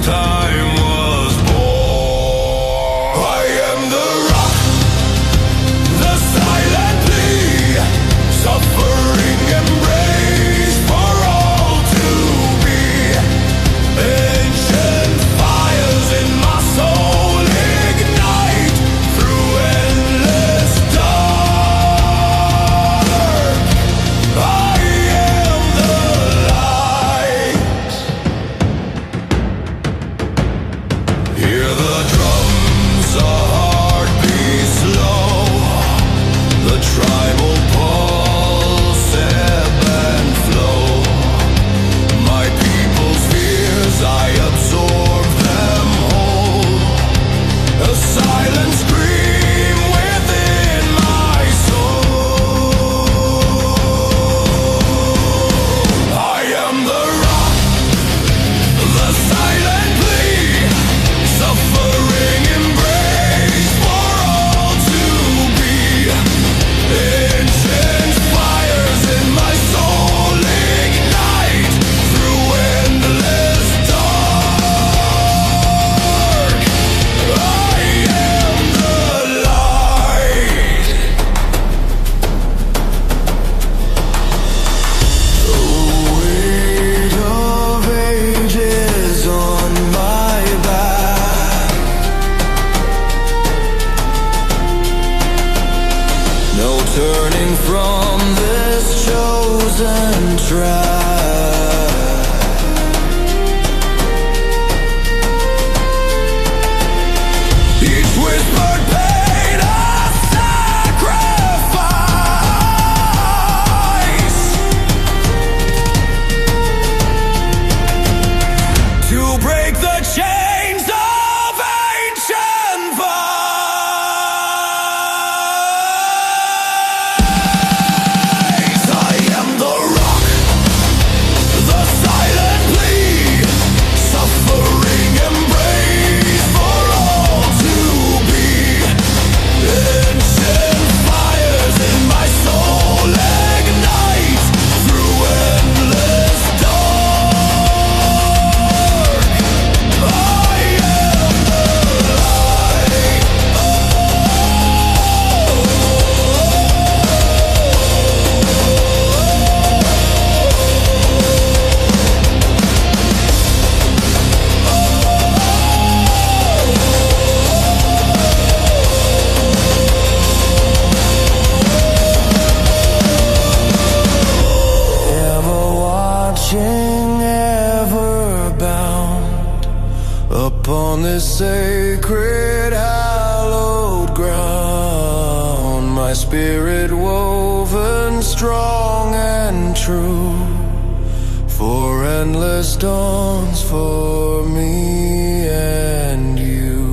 time was born. I am the rock, the silent plea, suffering embrace for all to be. Ancient fires in my soul ignite through endless dark. I am the light. Hear the drums, a heartbeat slow, the tribal pulse ebb and flow. My people's fears, I absorb them whole. A silent scream within my soul. I am the rock, the silent plea, suffering embrace for all to be. Ancient fires in my soul ignite through endless dark. I am the light. The weight of ages on my back. No turning from this chosen track. Each whispered pain a sacrifice to break the chains of ancient vice. I am the rock, the silent plea, suffering embrace for all to be. Ancient fires in my soul ignite through endless dark. I am the light. Ever watching, ever bound upon this sacred hallowed ground. My spirit woven strong and true for endless dawns for me and you.